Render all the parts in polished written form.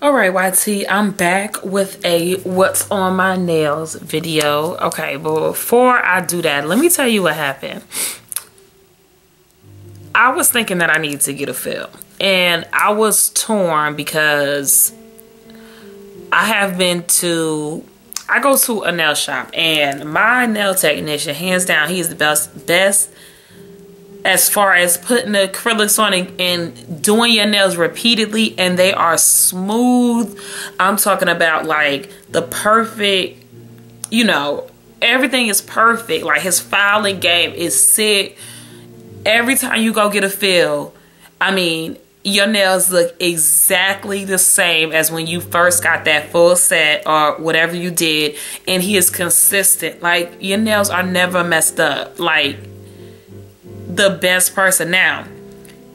All right, YT, I'm back with a what's on my nails video. Okay, but before I do that, let me tell you what happened. I was thinking that I needed to get a fill, and I was torn because I go to a nail shop, and my nail technician, hands down, he's the best as far as putting the acrylics on and doing your nails repeatedly, and they are smooth. I'm talking about like the perfect, everything is perfect. Like his filing game is sick. Every time you go get a fill, I mean, your nails look exactly the same as when you first got that full set or whatever you did, and he is consistent. Like your nails are never messed up. Like the best person. Now,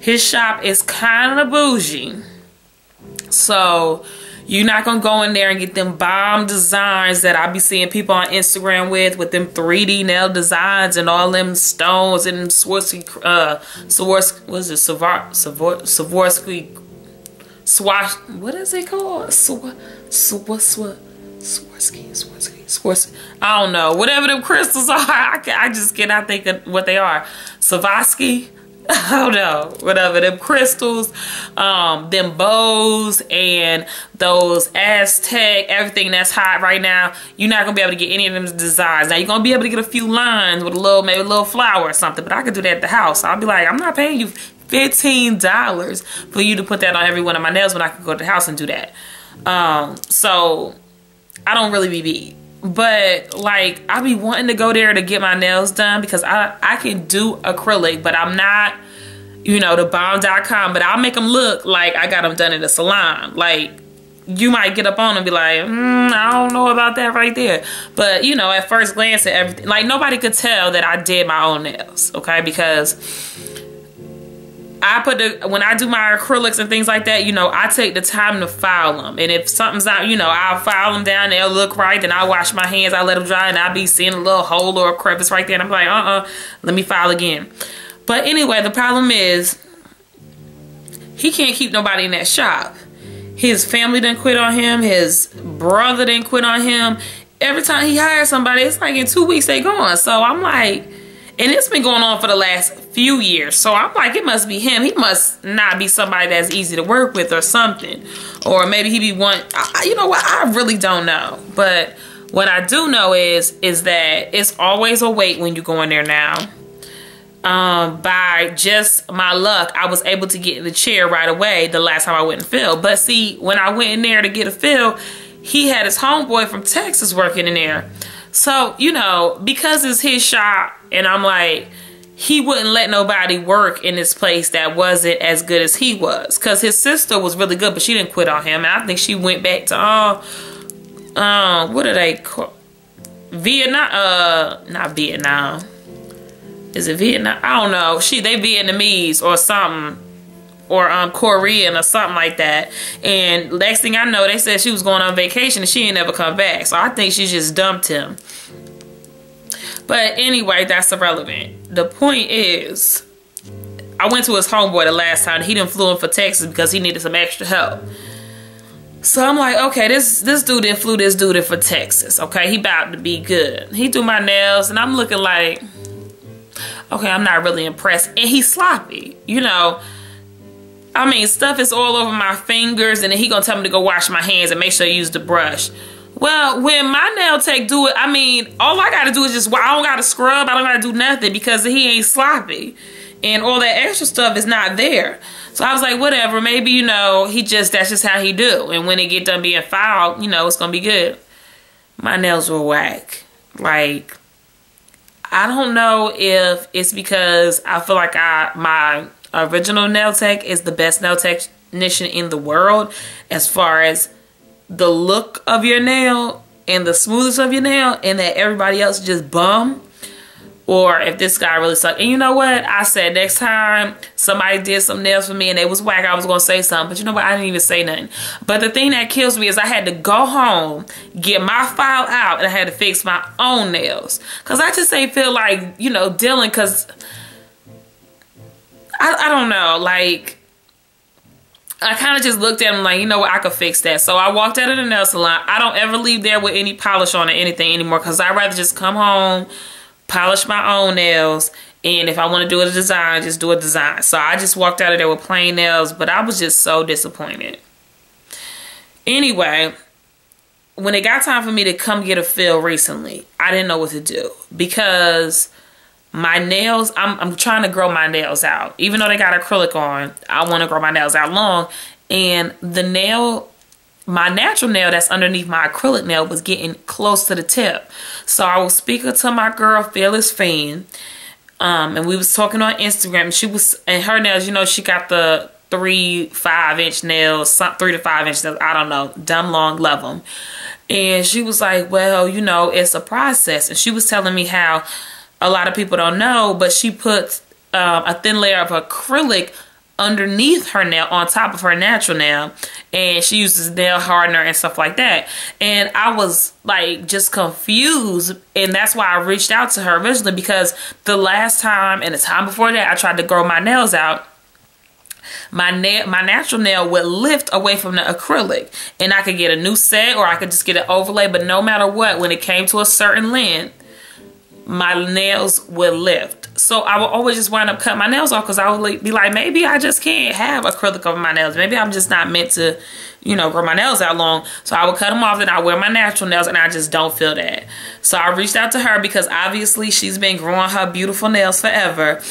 his shop is kind of bougie, so you're not gonna go in there and get them bomb designs that I be seeing people on Instagram with them 3D nail designs and all them stones and Swarovski, what is it called? Swarovski. I don't know. Whatever them crystals are, I just cannot think of what they are. Swarovski. I don't know. Whatever them crystals, them bows, and those Aztec, everything that's hot right now. You're not gonna be able to get any of them designs. Now you're gonna be able to get a few lines with maybe a little flower or something. But I could do that at the house. I'll be like, I'm not paying you $15 for you to put that on every one of my nails when I could go to the house and do that. So I don't really be beat. But like I be wanting to go there to get my nails done because I can do acrylic, but I'm not, the bomb.com, but I'll make them look like I got them done in a salon. Like you might get up on them and be like, I don't know about that right there. But at first glance at everything, like nobody could tell that I did my own nails, okay? Because when I do my acrylics and things like that, I take the time to file them. And if something's not, I'll file them down, they'll look right, then I'll wash my hands, I'll let them dry, and I'll be seeing a little hole or a crevice right there. And I'm like, let me file again. But anyway, the problem is, he can't keep nobody in that shop. His family didn't quit on him. His brother didn't quit on him. Every time he hires somebody, it's like in 2 weeks they gone. So I'm like, and it's been going on for the last few years. So I'm like, it must be him. He must not be somebody that's easy to work with or something. Or maybe he be one. You know what? I really don't know. But what I do know is that it's always a wait when you go in there now. By just my luck, I was able to get in the chair right away the last time I went and filled. But see, when I went in there to get a fill, he had his homeboy from Texas working in there. So, because it's his shop, and I'm like, he wouldn't let nobody work in this place that wasn't as good as he was. Because his sister was really good, but she didn't quit on him. And I think she went back to, what do they call? Vietnam? Not Vietnam. Is it Vietnam? I don't know. They Vietnamese or something. Or Korean or something like that. And next thing I know, they said she was going on vacation and she ain't never come back. So I think she just dumped him. But anyway, that's irrelevant. The point is, I went to his homeboy the last time. He done flew in for Texas because he needed some extra help. So I'm like, okay, this dude done flew this dude in for Texas. Okay, he about to be good. He do my nails and I'm looking like, okay, I'm not really impressed. And he's sloppy, I mean, stuff is all over my fingers, and then he gonna tell me to go wash my hands and make sure I use the brush. Well, when my nail tech do it, I mean, all I gotta do is I don't gotta scrub, I don't gotta do nothing because he ain't sloppy. And all that extra stuff is not there. So I was like, whatever, maybe, that's just how he do. And when it get done being filed, it's gonna be good. My nails were whack. Like, I don't know if it's because I feel like my original nail tech is the best nail technician in the world as far as the look of your nail and the smoothness of your nail, and that everybody else just bum, or if this guy really sucked. And you know what? I said next time somebody did some nails for me and they was whack, I was gonna say something, but you know what? I didn't even say nothing. But the thing that kills me is I had to go home, get my file out, and I had to fix my own nails because I just ain't feel like dealing, because I don't know, like I kind of just looked at him like, you know what, I could fix that. So I walked out of the nail salon. I don't ever leave there with any polish on or anything anymore, because I'd rather just come home, polish my own nails, and if I want to do a design, just do a design. So I just walked out of there with plain nails, but I was just so disappointed. Anyway, when it got time for me to come get a fill recently, I didn't know what to do, because my nails, I'm trying to grow my nails out. Even though they got acrylic on, I want to grow my nails out long. And the nail, my natural nail that's underneath my acrylic nail, was getting close to the tip. So I was speaking to my girl, Fearless Fan, and we was talking on Instagram. She was, and her nails, you know, she got the 3-5 inch nails, 3 to 5 inch nails, I don't know, dumb long, love them. And she was like, well, you know, it's a process. And she was telling me how a lot of people don't know, but she puts a thin layer of acrylic underneath her nail on top of her natural nail, and she uses nail hardener and stuff like that. And I was like just confused, and that's why I reached out to her originally, because the last time and the time before that I tried to grow my nails out, my natural nail would lift away from the acrylic, and I could get a new set or I could just get an overlay, but no matter what, when it came to a certain length, my nails would lift. So I would always just wind up cutting my nails off, because I would be like, maybe I just can't have acrylic over my nails. Maybe I'm just not meant to, you know, grow my nails out long. So I would cut them off, and I wear my natural nails, and I just don't feel that. So I reached out to her, because obviously she's been growing her beautiful nails forever.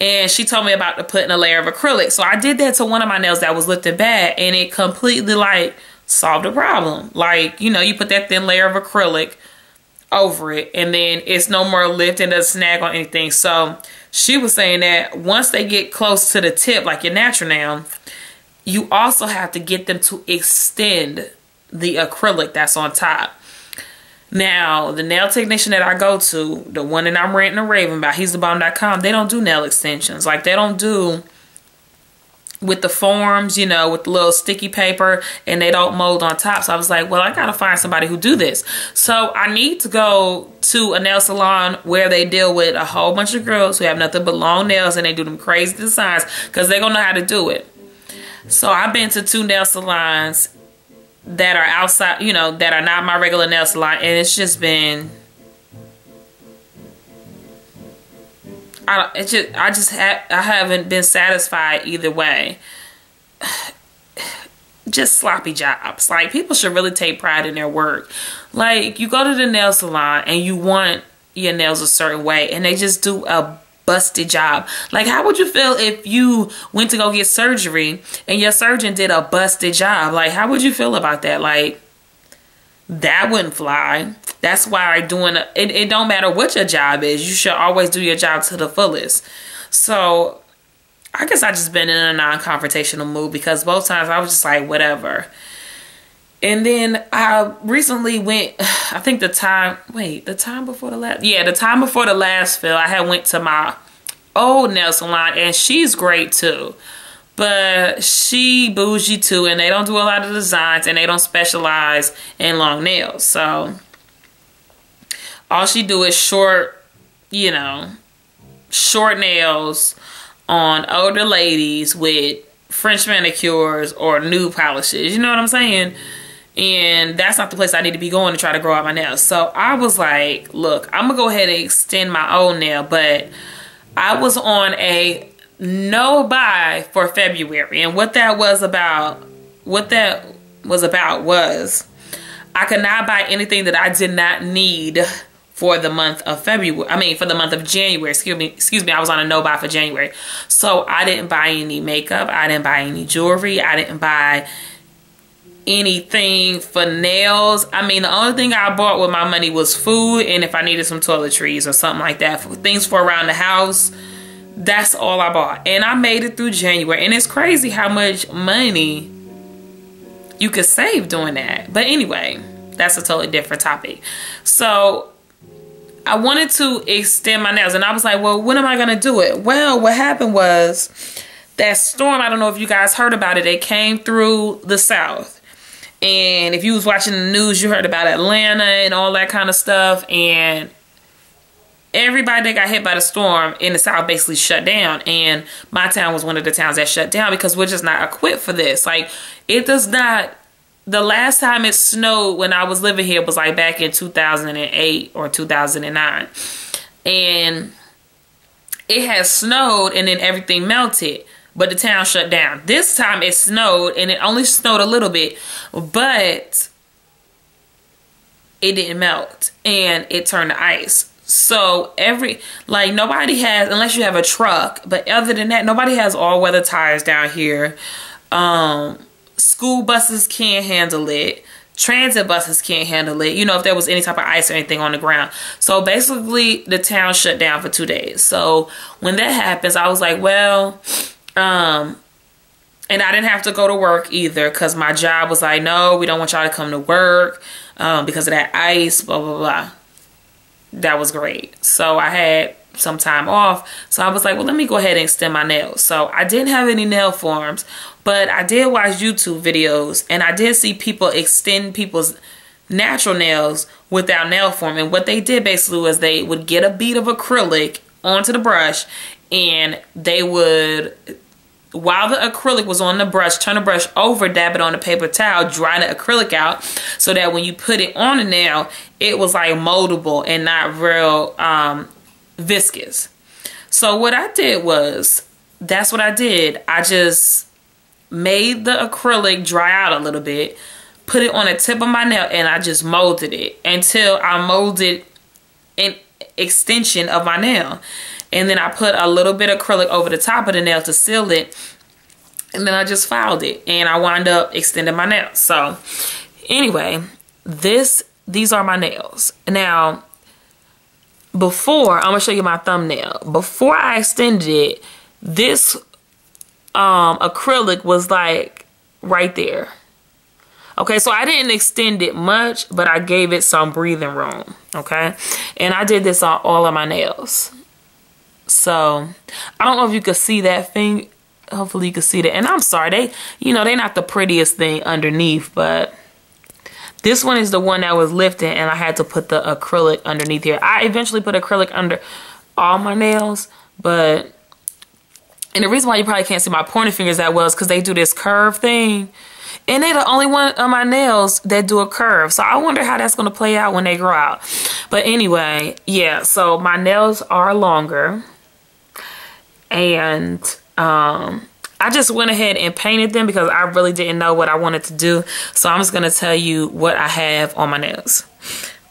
And she told me about putting a layer of acrylic. So I did that to one of my nails that was lifting bad, and it completely like solved the problem. Like, you know, you put that thin layer of acrylic over it, and then it's no more lift and doesn't snag on anything. So she was saying that once they get close to the tip, like your natural nail, you also have to get them to extend the acrylic that's on top. Now, the nail technician that I go to, the one that I'm ranting and raving about, he's thebomb.com, they don't do nail extensions. Like, they don't do with the forms, you know, with the little sticky paper, and they don't mold on top. So I was like, well, I gotta find somebody who do this. So I need to go to a nail salon where they deal with a whole bunch of girls who have nothing but long nails, and they do them crazy designs, because they're gonna know how to do it. So I've been to 2 nail salons that are outside, you know, that are not my regular nail salon, and it's just been, I haven't been satisfied either way. Just sloppy jobs. Like, people should really take pride in their work. Like, you go to the nail salon and you want your nails a certain way, and they just do a busted job. Like, how would you feel if you went to go get surgery and your surgeon did a busted job? Like, how would you feel about that? Like, that wouldn't fly. That's why it don't matter what your job is. You should always do your job to the fullest. So I guess I just been in a non-confrontational mood, because both times I was just like, whatever. And then I recently went, I think the time before the last fill, I had went to my old nail salon, and she's great too. But she bougie too, and they don't do a lot of designs, and they don't specialize in long nails. So all she do is short nails on older ladies with French manicures or nude polishes. You know what I'm saying? And that's not the place I need to be going to try to grow out my nails. So I was like, look, I'm going to go ahead and extend my old nail. But I was on a no buy for February. And what that was about was I could not buy anything that I did not need for the month of February. I mean, for the month of January. Excuse me. I was on a no buy for January. So I didn't buy any makeup. I didn't buy any jewelry. I didn't buy anything for nails. I mean, the only thing I bought with my money was food, and if I needed some toiletries or something like that, for things for around the house. That's all I bought. And I made it through January. And it's crazy how much money you could save doing that. But anyway, that's a totally different topic. So I wanted to extend my nails, and I was like, well, when am I going to do it? Well, what happened was that storm, I don't know if you guys heard about it, it came through the South. And if you was watching the news, you heard about Atlanta and all that kind of stuff. And everybody that got hit by the storm in the South basically shut down. And my town was one of the towns that shut down because we're just not equipped for this. Like, it does not... The last time it snowed when I was living here was like back in 2008 or 2009. And it has snowed and then everything melted, but the town shut down. This time it snowed and it only snowed a little bit, but it didn't melt and it turned to ice. So nobody has, unless you have a truck, but other than that, nobody has all-weather tires down here. School buses can't handle it. Transit buses can't handle it. You know, if there was any type of ice or anything on the ground. So basically, the town shut down for 2 days. So when that happens, I was like, well, and I didn't have to go to work either because my job was like, no, we don't want y'all to come to work because of that ice, blah, blah, blah. That was great. So I had some time off. So I was like, well, let me go ahead and extend my nails. So I didn't have any nail forms, but I did watch YouTube videos and I did see people extend people's natural nails without nail form. And what they did basically was they would get a bead of acrylic onto the brush and they would, while the acrylic was on the brush, turn the brush over, dab it on a paper towel, dry the acrylic out so that when you put it on the nail, it was like moldable and not real viscous. So what I did was, that's what I did. I just made the acrylic dry out a little bit, put it on the tip of my nail, and I just molded it until I molded an extension of my nail. And then I put a little bit of acrylic over the top of the nail to seal it. And then I just filed it. And I wound up extending my nails. So anyway, these are my nails. Now, before, I'm going to show you my thumbnail. Before I extended it, this acrylic was like right there. Okay, so I didn't extend it much, but I gave it some breathing room. Okay, and I did this on all of my nails. So I don't know if you could see that thing. Hopefully you can see that. And I'm sorry, they're not the prettiest thing underneath, but this one is the one that was lifted and I had to put the acrylic underneath here. I eventually put acrylic under all my nails, and the reason why you probably can't see my pointer fingers that well is because they do this curve thing. And they're the only one of my nails that do a curve. So I wonder how that's going to play out when they grow out. But anyway, yeah, so my nails are longer. And I just went ahead and painted them because I really didn't know what I wanted to do. So I'm just going to tell you what I have on my nails.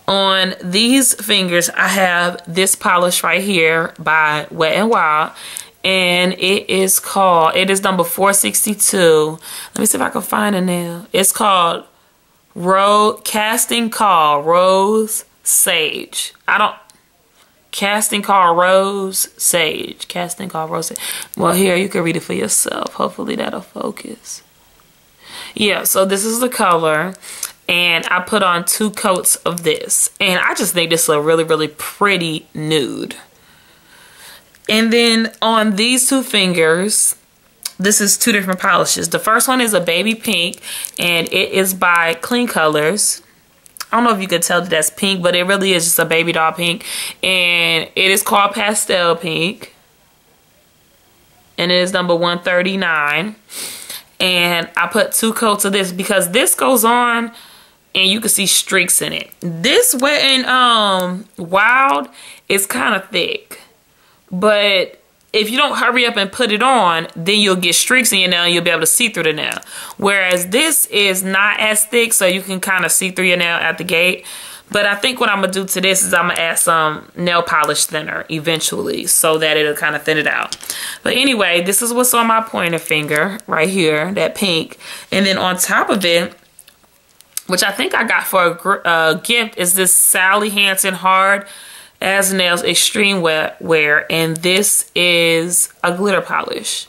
On these fingers, I have this polish right here by Wet n Wild. And it is number 462. Let me see if I can find a nail. It's called Casting Call Rose Sage. Casting Call Rose Sage. Casting Call Rose Sage. Well, here, you can read it for yourself. Hopefully that'll focus. Yeah, so this is the color. And I put on 2 coats of this. And I just think this is a really, really pretty nude. And then on these 2 fingers, this is 2 different polishes. The first one is a baby pink, and it is by Clean Colors. I don't know if you could tell that that's pink, but it really is just a baby doll pink. And it is called Pastel Pink. And it is number 139. And I put 2 coats of this because this goes on and you can see streaks in it. This Wet n Wild is kind of thick. But if you don't hurry up and put it on, then you'll get streaks in your nail and you'll be able to see through the nail. Whereas this is not as thick, so you can kind of see through your nail at the gate. But I think what I'm going to do to this is I'm going to add some nail polish thinner eventually so that it'll kind of thin it out. But anyway, this is what's on my pointer finger right here, that pink. And then on top of it, which I think I got for a gift, is this Sally Hansen Hard As Nails Extreme Wear, and this is a glitter polish.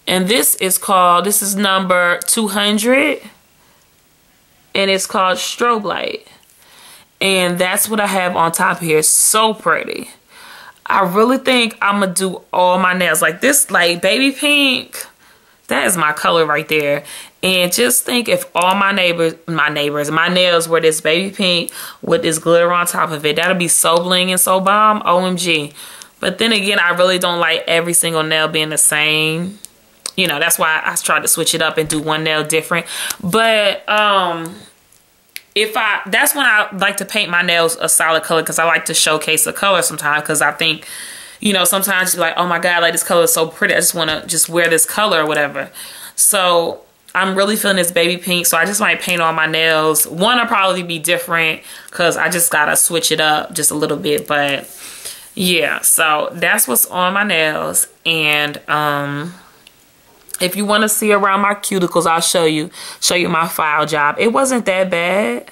And this is number 200, and it's called Strobe Light. And that's what I have on top here. So pretty. I really think I'm gonna do all my nails like this, like baby pink. That is my color right there. And just think if all my nails were this baby pink with this glitter on top of it, that'd be so bling and so bomb. OMG. But then again, I really don't like every single nail being the same. You know, that's why I tried to switch it up and do one nail different. But that's when I like to paint my nails a solid color, because I like to showcase the color sometimes, because I think, you know, sometimes you're like, oh my God, like this color is so pretty, I just want to just wear this color or whatever. So I'm really feeling this baby pink, so I just might paint all my nails. One will probably be different because I just gotta switch it up just a little bit. But yeah, so that's what's on my nails. And if you want to see around my cuticles, I'll show you my file job. It wasn't that bad.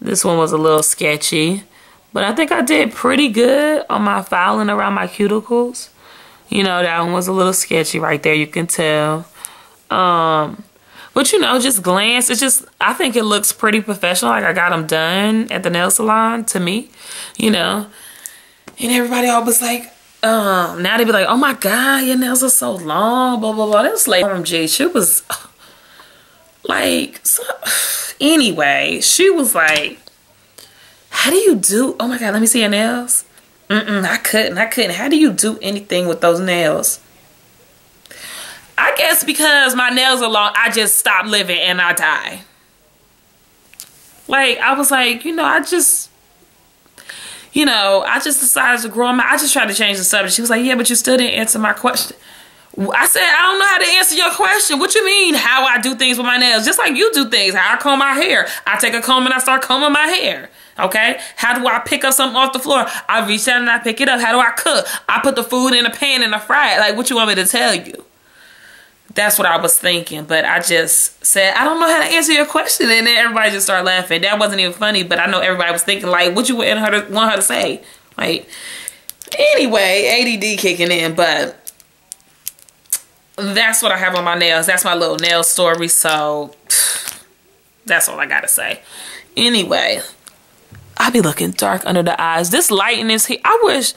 This one was a little sketchy, but I think I did pretty good on my filing around my cuticles. You know, that one was a little sketchy right there, you can tell. But you know, just glance, it's just, I think it looks pretty professional, like I got them done at the nail salon, to me, you know. And everybody always like, now they be like, oh my God, your nails are so long, blah, blah, blah. That was like, OMG, she was like, so, anyway, she was like, how do you do, oh my God, let me see your nails. I couldn't. How do you do anything with those nails? I guess because my nails are long, I just stop living and I die. Like, I was like, you know, I just decided to grow them out. I just tried to change the subject. She was like, yeah, but you still didn't answer my question. I said, I don't know how to answer your question. What you mean how I do things with my nails? Just like you do things. How I comb my hair. I take a comb and I start combing my hair. Okay? How do I pick up something off the floor? I reach out and I pick it up. How do I cook? I put the food in a pan and I fry it. Like, what you want me to tell you? That's what I was thinking. But I just said, I don't know how to answer your question. And then everybody just started laughing. That wasn't even funny. But I know everybody was thinking, like, what you want her to say? Like, anyway, ADD kicking in. But that's what I have on my nails. That's my little nail story. So that's all I gotta say. Anyway, I be looking dark under the eyes. This lighting is here. I wish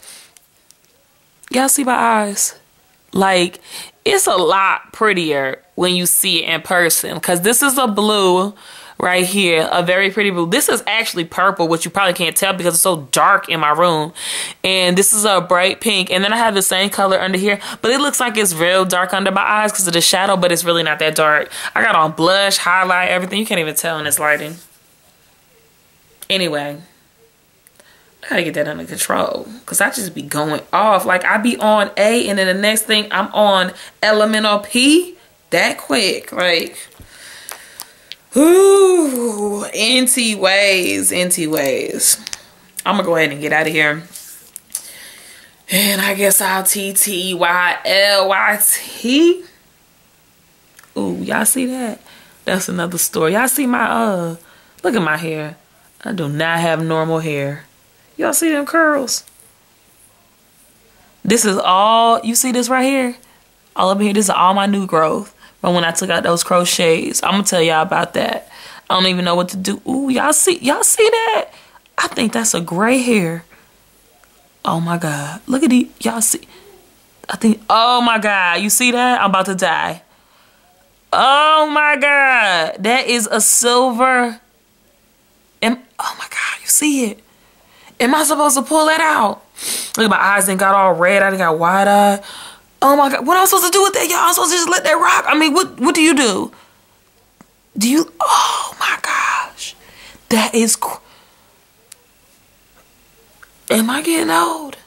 y'all see my eyes. Like, it's a lot prettier when you see it in person, because this is a blue right here, a very pretty blue. This is actually purple, which you probably can't tell because it's so dark in my room. And this is a bright pink. And then I have the same color under here, but it looks like it's real dark under my eyes because of the shadow, but it's really not that dark. I got on blush, highlight, everything. You can't even tell in this lighting. Anyway, I gotta get that under control because I just be going off. Like, I be on A and then the next thing I'm on elemental P that quick. Like, ooh, NT ways. I'm gonna go ahead and get out of here. And I guess I'll TTYLYT. Ooh, y'all see that? That's another story. Y'all see my, look at my hair. I do not have normal hair. Y'all see them curls? This is all, you see this right here? All up here, this is all my new growth from when I took out those crochets. I'm gonna tell y'all about that. I don't even know what to do. Ooh, y'all see that? I think that's a gray hair. Oh my God, look at these, y'all see? I think, oh my God, you see that? I'm about to die. Oh my God, that is a silver. Oh my God, you see it? Am I supposed to pull that out? Look at my eyes, then got all red. I done got wide eye. Oh my God, what am I supposed to do with that, y'all? I'm supposed to just let that rock? I mean, what do you do? Do you, oh my gosh. That is, am I getting old?